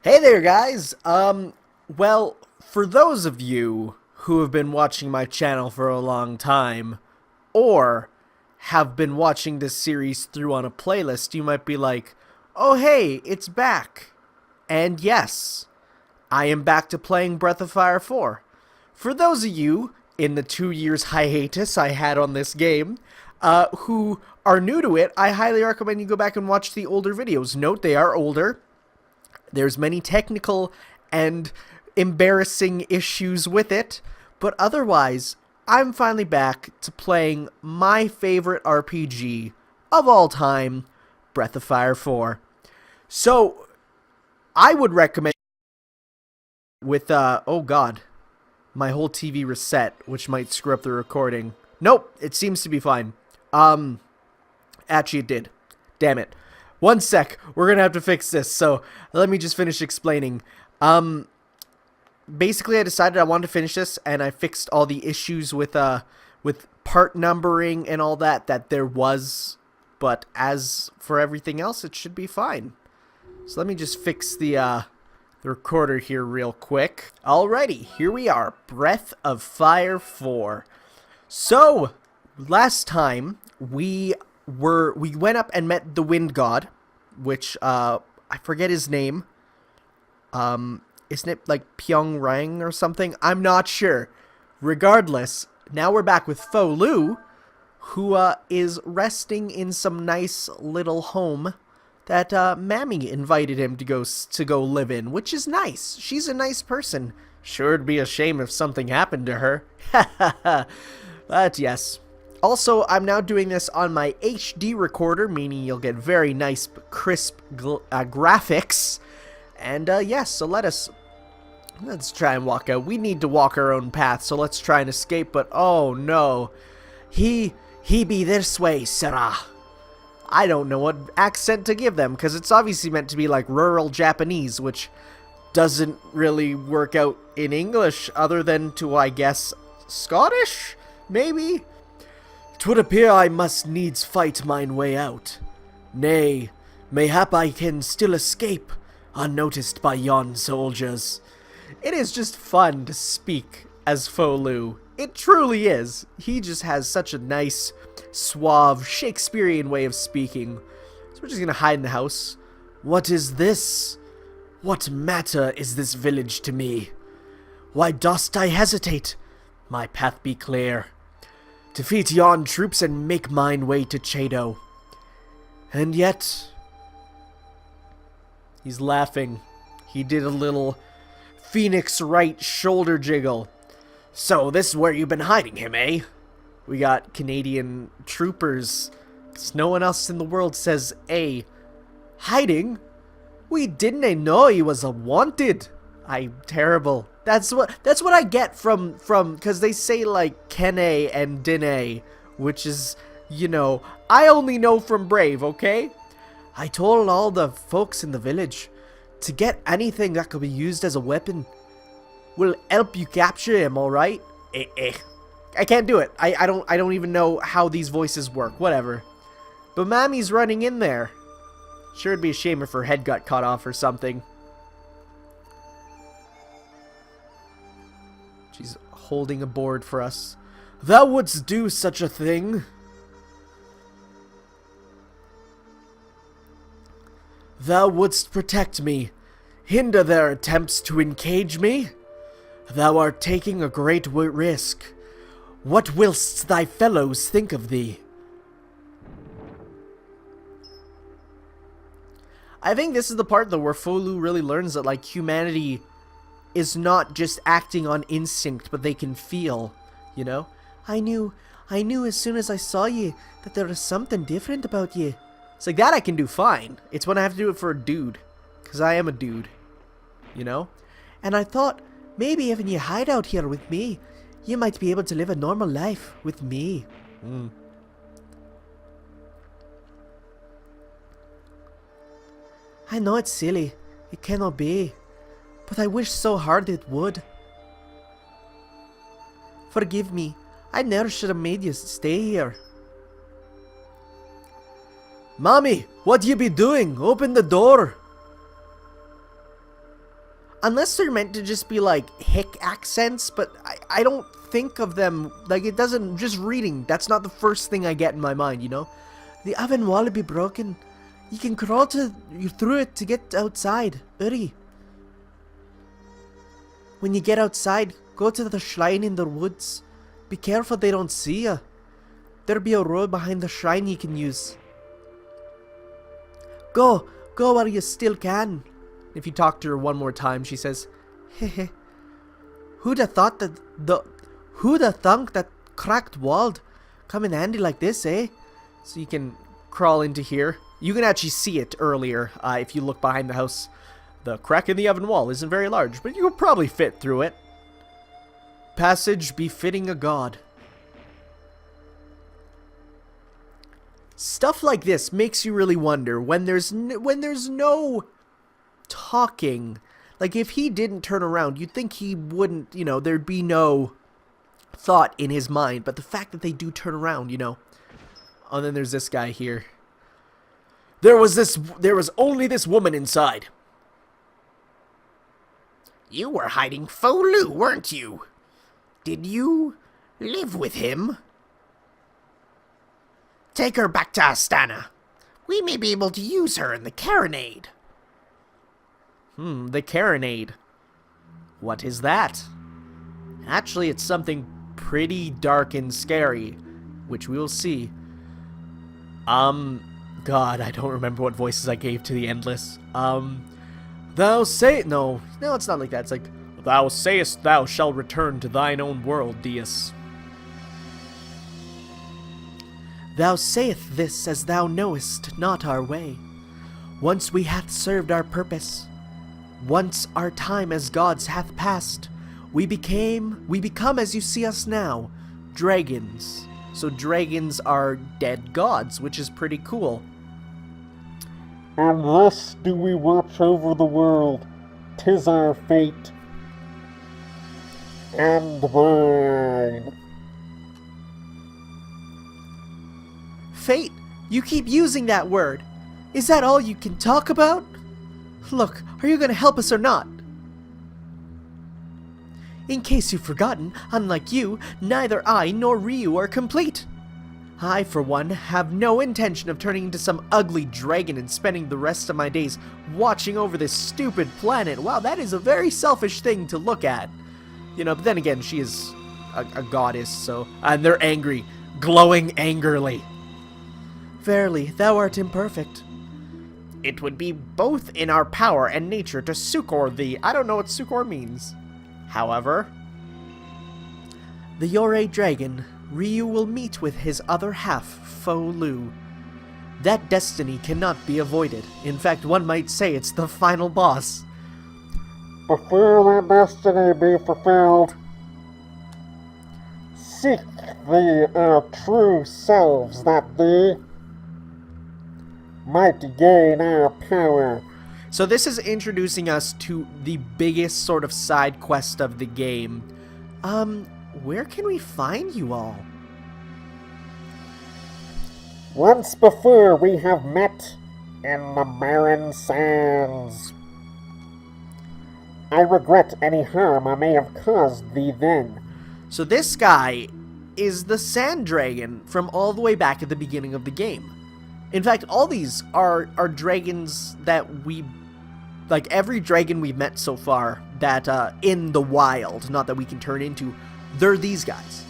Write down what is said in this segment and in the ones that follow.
Hey there, guys! Well, for those of you who have been watching my channel for a long time, or have been watching this series through on a playlist, you might be like, oh hey, it's back! And yes, I am back to playing Breath of Fire 4. For those of you, in the 2 years hiatus I had on this game, who are new to it, I highly recommend you go back and watch the older videos. Note, they are older. There's many technical and embarrassing issues with it, but otherwise, I'm finally back to playing my favorite RPG of all time, Breath of Fire 4. So, I would recommend with, oh god, my whole TV reset, which might screw up the recording. Nope, it seems to be fine. Actually it did. Damn it. One sec, we're gonna have to fix this, so let me just finish explaining. Basically I decided I wanted to finish this, and I fixed all the issues with part numbering and all that there was, but as for everything else, it should be fine. So let me just fix the recorder here real quick. Alrighty, here we are, Breath of Fire 4. So, last time, we went up and met the Wind God, which, I forget his name. Isn't it like Pyongyang or something? I'm not sure. Regardless, now we're back with Fo Lu, who, is resting in some nice little home that, Mammy invited him to go live in, which is nice. She's a nice person. Sure, it'd be a shame if something happened to her. But yes. Also, I'm now doing this on my HD recorder, meaning you'll get very nice, crisp graphics. And, yes, so let's try and walk out. We need to walk our own path, so let's try and escape, but oh no. He be this way, Sarah. I don't know what accent to give them, because it's obviously meant to be like rural Japanese, which doesn't really work out in English, other than to, I guess, Scottish? Maybe? 'Twould appear I must needs fight mine way out. Nay, mayhap I can still escape, unnoticed by yon soldiers. It is just fun to speak as Fo Lu. It truly is. He just has such a nice, suave, Shakespearean way of speaking. So we're just gonna hide in the house. What is this? What matter is this village to me? Why dost I hesitate? My path be clear. Defeat yon troops and make mine way to Chado. And yet... He's laughing. He did a little Phoenix right shoulder jiggle. So, this is where you've been hiding him, eh? We got Canadian troopers. 'Cause no one else in the world says, "A hiding? We didn't know he was a wanted." I'm terrible. That's what I get from because they say like Kene and Dine, which is, you know, I only know from Brave, okay? I told all the folks in the village to get anything that could be used as a weapon will help you capture him, alright? I can't do it. I don't even know how these voices work. Whatever. But Mammy's running in there. Sure, it'd be a shame if her head got cut off or something. She's holding a board for us. Thou wouldst do such a thing. Thou wouldst protect me, hinder their attempts to engage me. Thou art taking a great risk. What willst thy fellows think of thee? I think this is the part though where Fo Lu really learns that like humanity is not just acting on instinct, but they can feel, you know? I knew as soon as I saw you that there was something different about you. It's like that I can do fine. It's when I have to do it for a dude. Because I am a dude. You know? And I thought, maybe if you hide out here with me, you might be able to live a normal life with me. I know it's silly. It cannot be. But I wish so hard it would. Forgive me. I never should have made you stay here. Mommy, what you be doing? Open the door. Unless they're meant to just be like hick accents, but I don't think of them, like it doesn't, just reading, that's not the first thing I get in my mind, you know? The oven wall will be broken. You can crawl through it to get outside. Hurry. When you get outside, go to the shrine in the woods. Be careful they don't see you. There'll be a road behind the shrine you can use. Go while you still can. If you talk to her one more time, she says, Hehe. Who'da thunk that cracked wall'd come in handy like this, eh? So you can crawl into here. You can actually see it earlier if you look behind the house. The crack in the oven wall isn't very large, but you will probably fit through it. Passage befitting a god. Stuff like this makes you really wonder when there's no talking. Like if he didn't turn around, you'd think he wouldn't, you know, there'd be no thought in his mind, but the fact that they do turn around, you know. Oh, and then there's this guy here. There was only this woman inside. You were hiding Fo Lu, weren't you? Did you live with him? Take her back to Astana. We may be able to use her in the Carronade. The Carronade. What is that? Actually, it's something pretty dark and scary, which we will see. God, I don't remember what voices I gave to the Endless. Thou say... No, it's not like that. It's like, thou sayest thou shalt return to thine own world, Deus. Thou sayest this as thou knowest not our way. Once we hath served our purpose. Once our time as gods hath passed. We become as you see us now, dragons. So dragons are dead gods, which is pretty cool. And thus do we watch over the world. 'Tis our fate. And thine. Fate? You keep using that word. Is that all you can talk about? Look, are you going to help us or not? In case you've forgotten, unlike you, neither I nor Ryu are complete. I, for one, have no intention of turning into some ugly dragon and spending the rest of my days watching over this stupid planet. Wow, that is a very selfish thing to look at. You know, but then again, she is a goddess, so... And they're angry, glowing angrily. Verily, thou art imperfect. It would be both in our power and nature to succor thee. I don't know what succor means. However, the Yore dragon, Ryu will meet with his other half, Fo Lu. That destiny cannot be avoided. In fact, one might say it's the final boss. Before that destiny be fulfilled, seek thee our true selves that thee might gain our power. So this is introducing us to the biggest sort of side quest of the game. Where can we find you all? Once before we have met in the barren sands. I regret any harm I may have caused thee then. So this guy is the sand dragon from all the way back at the beginning of the game. In fact, all these are dragons that we... Like, every dragon we've met so far that, in the wild, not that we can turn into, they're these guys.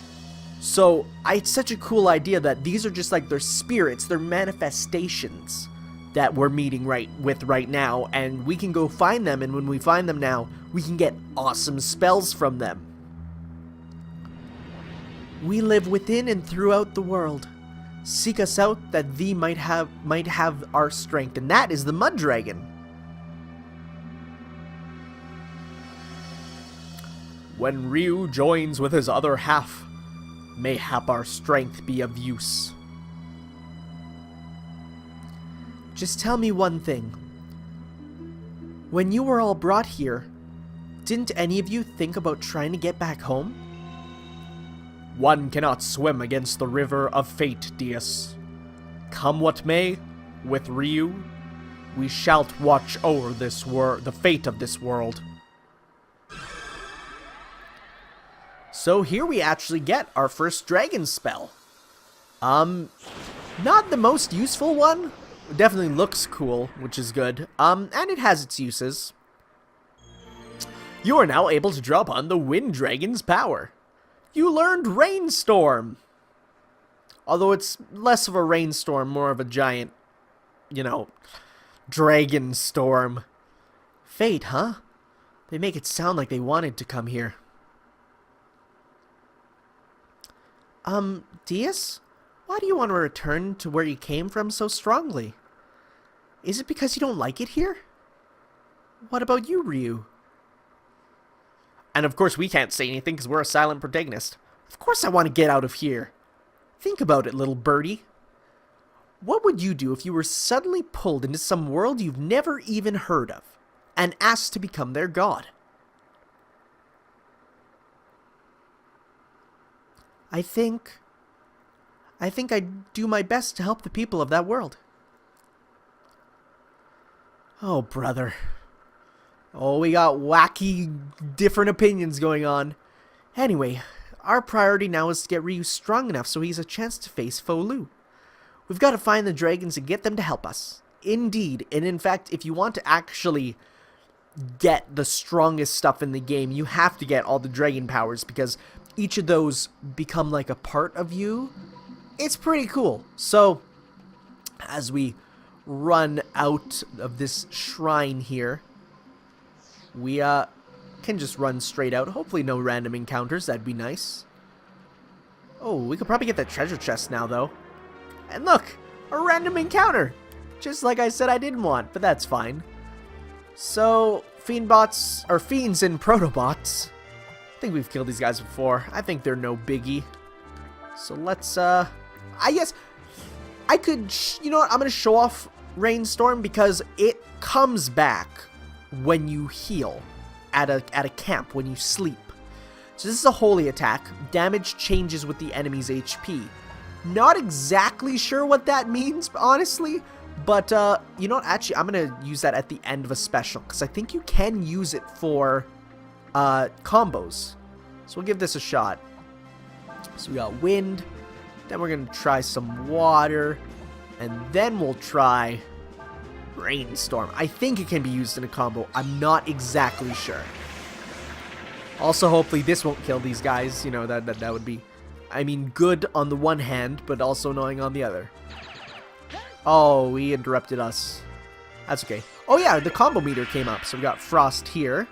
So, it's such a cool idea that these are just like their spirits, their manifestations that we're meeting right now, and we can go find them, and when we find them now, we can get awesome spells from them. We live within and throughout the world. Seek us out that thee might have our strength, and that is the Mud Dragon. When Ryu joins with his other half, mayhap our strength be of use. Just tell me one thing. When you were all brought here, didn't any of you think about trying to get back home? One cannot swim against the river of fate, Deus. Come what may, with Ryu, we shalt watch over the fate of this world. So here we actually get our first dragon spell. Not the most useful one. It definitely looks cool, which is good. And it has its uses. You are now able to draw upon the Wind Dragon's power. You learned Rainstorm. Although it's less of a rainstorm, more of a giant, you know, dragon storm. Fate, huh? They make it sound like they wanted to come here. Diaz? Why do you want to return to where you came from so strongly? Is it because you don't like it here? What about you, Ryu? And of course we can't say anything because we're a silent protagonist. Of course I want to get out of here. Think about it, little birdie. What would you do if you were suddenly pulled into some world you've never even heard of and asked to become their god? I think I'd do my best to help the people of that world. Oh, brother. Oh, we got wacky, different opinions going on. Anyway, our priority now is to get Ryu strong enough so he has a chance to face Fo Lu. We've got to find the dragons and get them to help us. Indeed, and in fact, if you want to actually get the strongest stuff in the game, you have to get all the dragon powers because each of those become like a part of you. It's pretty cool. So, as we run out of this shrine here, we can just run straight out. Hopefully no random encounters. That'd be nice. Oh, we could probably get that treasure chest now, though. And look! A random encounter! Just like I said I didn't want, but that's fine. So, Fiendbots, or Fiends and Protobots. I think we've killed these guys before. I think they're no biggie. So let's, I guess I could, you know what, I'm going to show off Rainstorm because it comes back when you heal at a camp, when you sleep. So this is a holy attack. Damage changes with the enemy's HP. Not exactly sure what that means, honestly, but, you know what, actually, I'm going to use that at the end of a special because I think you can use it for combos. So we'll give this a shot. So we got wind, then we're going to try some water, and then we'll try Rainstorm. I think it can be used in a combo. I'm not exactly sure. Also, hopefully this won't kill these guys. You know, that would be, I mean, good on the one hand, but also annoying on the other. Oh, he interrupted us. That's okay. Oh yeah, the combo meter came up. So we got Frost here.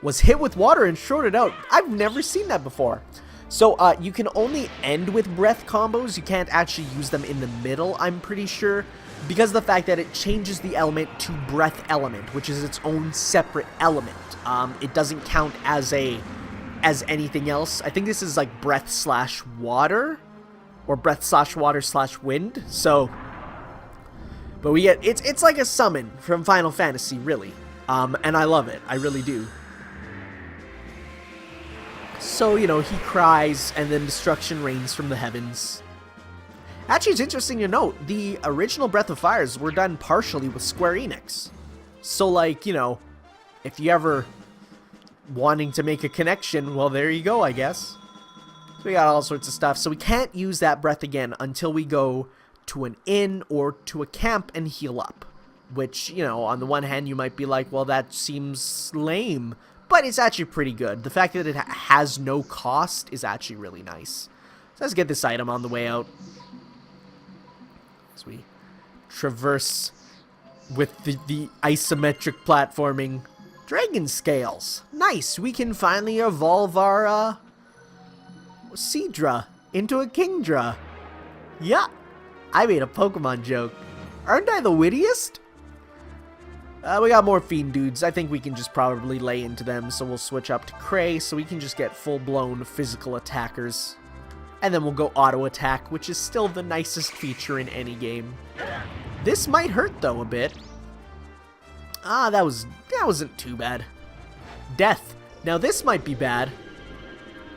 Was hit with water and shorted out. I've never seen that before. So, you can only end with breath combos. You can't actually use them in the middle, I'm pretty sure. Because of the fact that it changes the element to breath element, which is its own separate element. It doesn't count as anything else. I think this is like breath slash water. Or breath slash water slash wind. So, but we get, it's like a summon from Final Fantasy, really. And I love it. I really do. So, you know, he cries, and then destruction rains from the heavens. Actually, it's interesting to note, the original Breath of Fires were done partially with Square Enix. So, like, you know, if you ever wanting to make a connection, well, there you go, I guess. So we got all sorts of stuff. So we can't use that breath again until we go to an inn or to a camp and heal up. Which, you know, on the one hand, you might be like, well, that seems lame. But it's actually pretty good. The fact that it has no cost is actually really nice. So let's get this item on the way out. As we traverse with the isometric platforming. Dragon scales. Nice. We can finally evolve our Seadra into a Kingdra. Yeah. I made a Pokemon joke. Aren't I the wittiest? We got more Fiend dudes. I think we can just probably lay into them. So we'll switch up to Cray so we can just get full-blown physical attackers. And then we'll go auto attack, which is still the nicest feature in any game. This might hurt though a bit. Ah, that wasn't too bad. Death. Now this might be bad.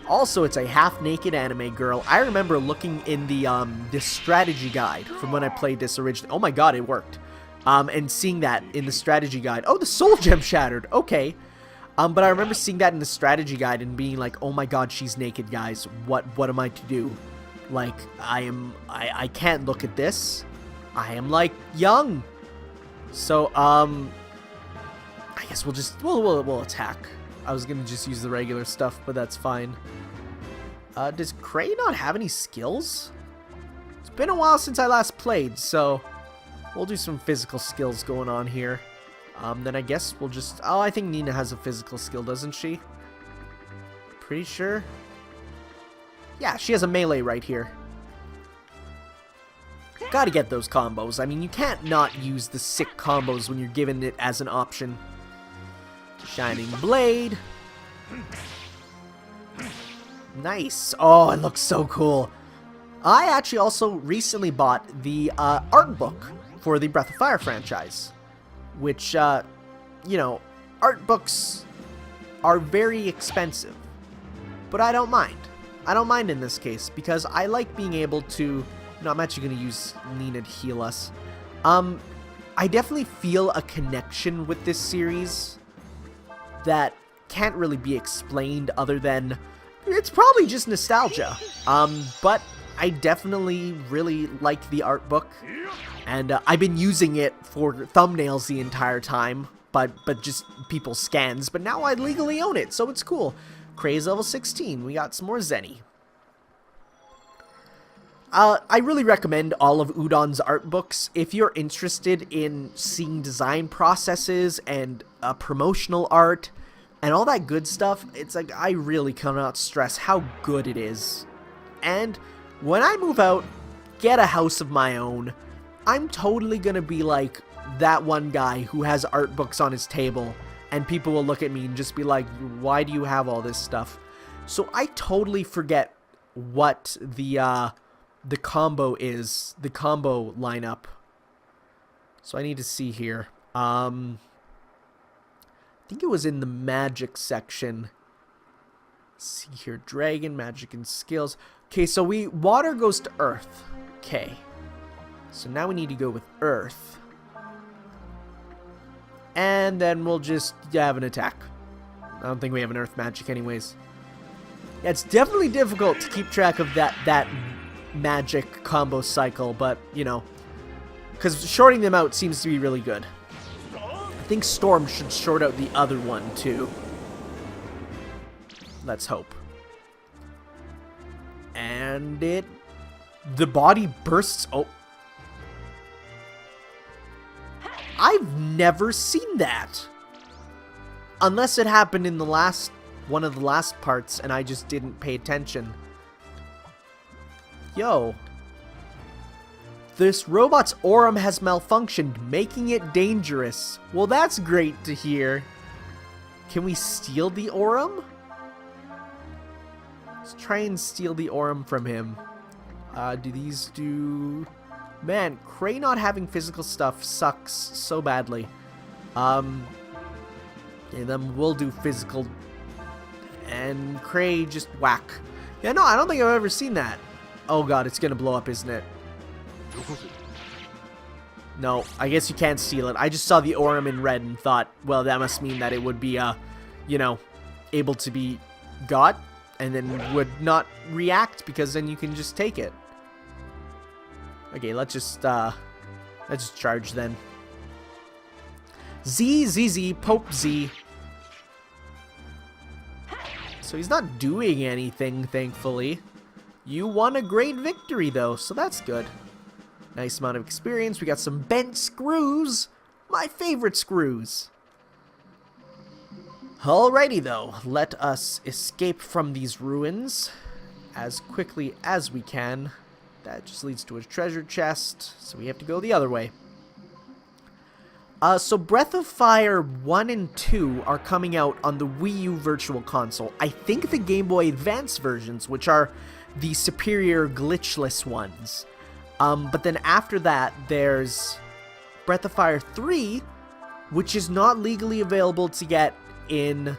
Also, it's a half-naked anime girl. I remember looking in the strategy guide from when I played this originally. Oh my god, it worked. And seeing that in the strategy guide. Oh, the soul gem shattered. Okay. But I remember seeing that in the strategy guide and being like, oh my god, she's naked, guys. What am I to do? Like, I can't look at this. I am, like, young. So, I guess we'll attack. I was gonna just use the regular stuff, but that's fine. Does Cray not have any skills? It's been a while since I last played, so we'll do some physical skills going on here. Then I guess we'll just... Oh, I think Nina has a physical skill, doesn't she? Pretty sure. Yeah, she has a melee right here. Gotta get those combos. I mean, you can't not use the sick combos when you're given it as an option. Shining Blade. Nice. Oh, it looks so cool. I actually also recently bought the art book for the Breath of Fire franchise. Which, you know, art books are very expensive. But I don't mind. I don't mind in this case, because I like being able to... No, I'm actually going to use Nina to heal us. I definitely feel a connection with this series that can't really be explained other than... It's probably just nostalgia. But I definitely really like the art book. And I've been using it for thumbnails the entire time, but just people's scans. But now I legally own it, so it's cool. Cray's level 16. We got some more Zenny. I really recommend all of Udon's art books. If you're interested in seeing design processes and promotional art and all that good stuff, it's like I really cannot stress how good it is. And when I move out, get a house of my own, I'm totally gonna be like that one guy who has art books on his table, and people will look at me and just be like, why do you have all this stuff? So I totally forget what the combo is, the combo lineup. So I need to see here. I think it was in the magic section. Let's see here, dragon, magic, and skills. Okay, so water goes to earth. Okay. So now we need to go with earth. And then we'll just have an attack. I don't think we have an earth magic anyways. Yeah, it's definitely difficult to keep track of that magic combo cycle, but, you know, because shorting them out seems to be really good. I think Storm should short out the other one, too. Let's hope. And the body bursts... Oh. I've never seen that. Unless it happened in one of the last parts and I just didn't pay attention. Yo. This robot's Aurum has malfunctioned, making it dangerous. Well, that's great to hear. Can we steal the Aurum? Let's try and steal the Aurum from him. Do these do... Man, Cray not having physical stuff sucks so badly. And then we'll do physical. And Cray just whack. Yeah, no, I don't think I've ever seen that. Oh god, it's gonna blow up, isn't it? No, I guess you can't steal it. I just saw the Aurum in red and thought, well, that must mean that it would be, you know, able to be got. And then would not react, because then you can just take it. Okay, let's just charge then. Z, Pope Z. So he's not doing anything, thankfully. You won a great victory, though, so that's good. Nice amount of experience. We got some bent screws. My favorite screws. Alrighty, though. Let us escape from these ruins as quickly as we can. That just leads to a treasure chest, so we have to go the other way. So Breath of Fire 1 and 2 are coming out on the Wii U Virtual Console. I think the Game Boy Advance versions, which are the superior glitchless ones. But then after that, there's Breath of Fire 3, which is not legally available to get in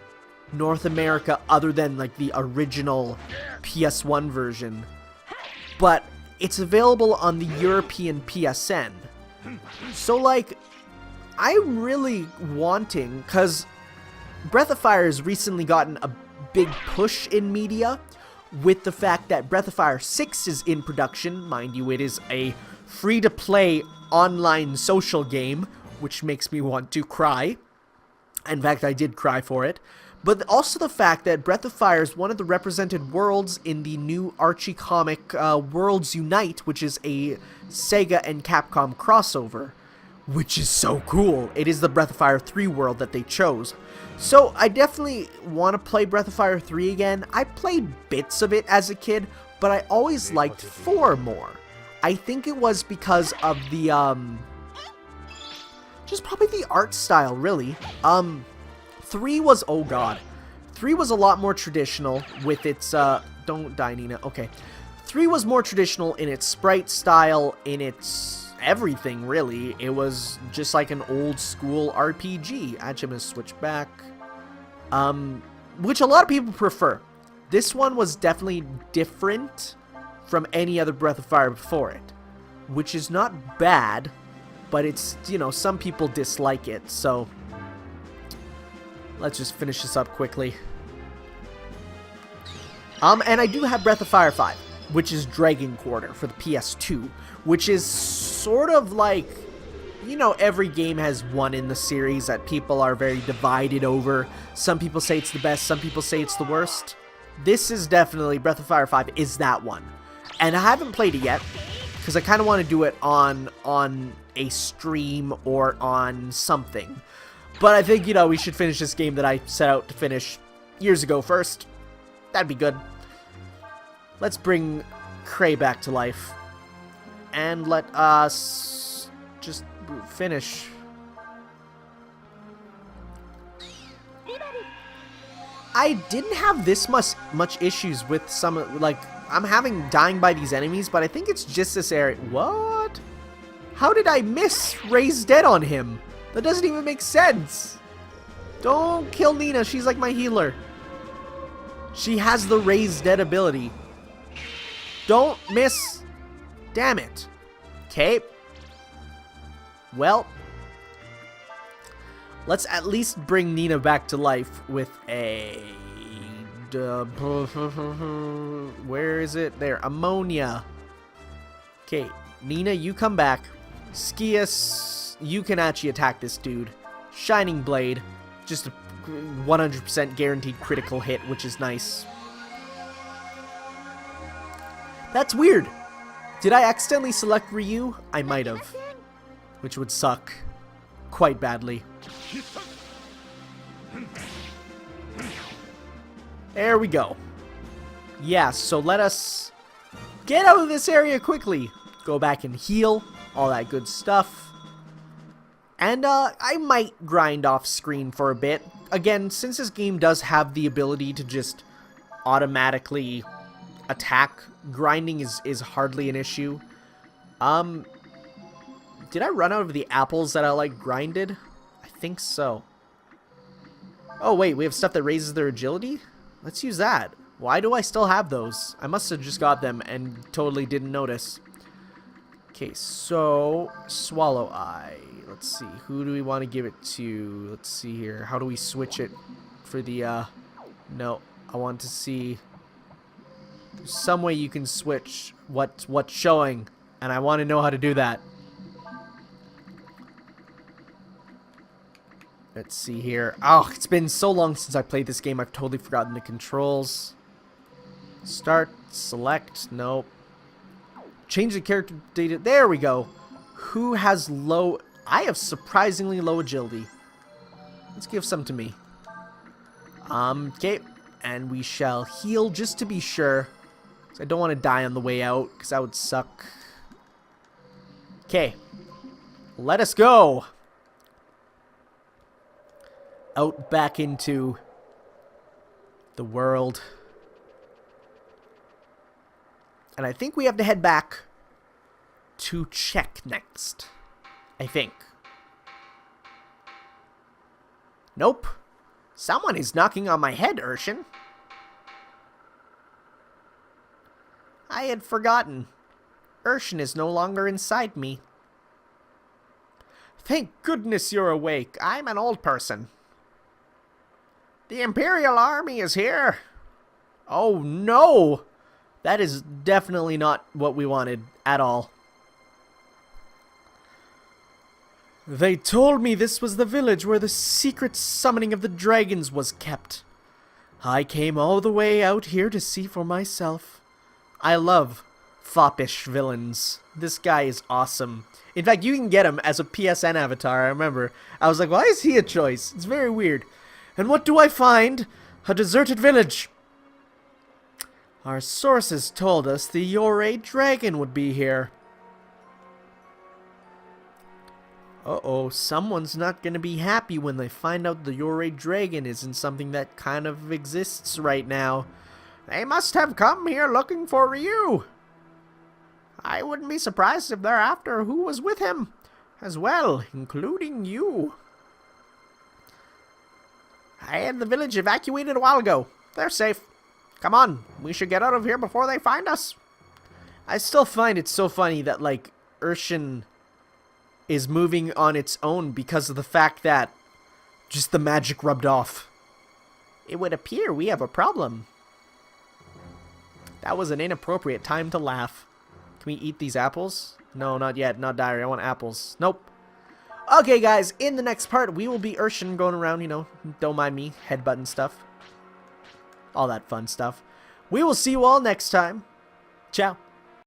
North America other than like the original PS1 version. But it's available on the European PSN. So, like, I'm really wanting, because Breath of Fire has recently gotten a big push in media with the fact that Breath of Fire 6 is in production. Mind you, it is a free-to-play online social game, which makes me want to cry. In fact, I did cry for it. But also the fact that Breath of Fire is one of the represented worlds in the new Archie comic Worlds Unite, which is a Sega and Capcom crossover, which is so cool. It is the Breath of Fire 3 world that they chose. So I definitely want to play Breath of Fire 3 again. I played bits of it as a kid, but I always liked 4 more. I think it was because of the, just probably the art style, really. 3 was, oh god. 3 was a lot more traditional with its, don't die, Nina. Okay. 3 was more traditional in its sprite style, in its everything, really. It was just like an old school RPG. Actually, I'm gonna switch back. Which a lot of people prefer. This one was definitely different from any other Breath of Fire before it, which is not bad, but it's, you know, some people dislike it, so let's just finish this up quickly. And I do have Breath of Fire 5, which is Dragon Quarter for the PS2, which is sort of like, you know, every game has one in the series that people are very divided over. Some people say it's the best, some people say it's the worst. This is definitely, Breath of Fire 5 is that one. And I haven't played it yet, because I kind of want to do it on a stream or on something. But I think, you know, we should finish this game that I set out to finish years ago first. That'd be good. Let's bring Cray back to life. And let us just finish. I didn't have this much issues with some, like, I'm having dying by these enemies, but I think it's just this area. What? How did I miss Ray's dead on him? That doesn't even make sense. Don't kill Nina. She's like my healer. She has the raised dead ability. Don't miss. Damn it. Okay. Well, let's at least bring Nina back to life with a... where is it? There. Ammonia. Okay. Nina, you come back. Skias, you can actually attack this dude. Shining Blade. Just a 100% guaranteed critical hit, which is nice. That's weird. Did I accidentally select Ryu? I might have. Which would suck quite badly. There we go. Yeah, so let us get out of this area quickly. Go back and heal. All that good stuff. And I might grind off screen for a bit. Again, since this game does have the ability to just automatically attack, grinding is hardly an issue. Did I run out of the apples that I like grinded? I think so. Oh wait, we have stuff that raises their agility? Let's use that. Why do I still have those? I must have just got them and totally didn't notice. Okay, so Swallow Eye. Let's see. Who do we want to give it to? Let's see here. How do we switch it for the no, I want to see some way you can switch what's showing, and I want to know how to do that. Let's see here. Oh, it's been so long since I played this game, I've totally forgotten the controls. Start, select, nope. Change the character data. There we go. Who has low... I have surprisingly low agility. Let's give some to me. Okay. And we shall heal just to be sure. 'Cause I don't want to die on the way out, because that would suck. Okay. Let us go. Out back into the world. And I think we have to head back to check next. I think. Nope. Someone is knocking on my head, Urshan. I had forgotten. Urshan is no longer inside me. Thank goodness you're awake. I'm an old person. The Imperial Army is here. Oh no! That is definitely not what we wanted at all. They told me this was the village where the secret summoning of the dragons was kept. I came all the way out here to see for myself. I love foppish villains. This guy is awesome. In fact, you can get him as a PSN avatar, I remember. I was like, why is he a choice? It's very weird. And what do I find? A deserted village. Our sources told us the Yore dragon would be here. Uh-oh, someone's not gonna be happy when they find out the Yore dragon isn't something that kind of exists right now. They must have come here looking for Ryu. I wouldn't be surprised if they're after who was with him as well, including you. I had the village evacuated a while ago. They're safe. Come on, we should get out of here before they find us. I still find it so funny that, like, Urshan is moving on its own because of the fact that just the magic rubbed off. It would appear we have a problem. That was an inappropriate time to laugh. Can we eat these apples? No, not yet. Not diary. I want apples. Nope. Okay, guys. In the next part, we will be Urshan going around, you know, don't mind me, headbutting stuff. All that fun stuff. We will see you all next time. Ciao.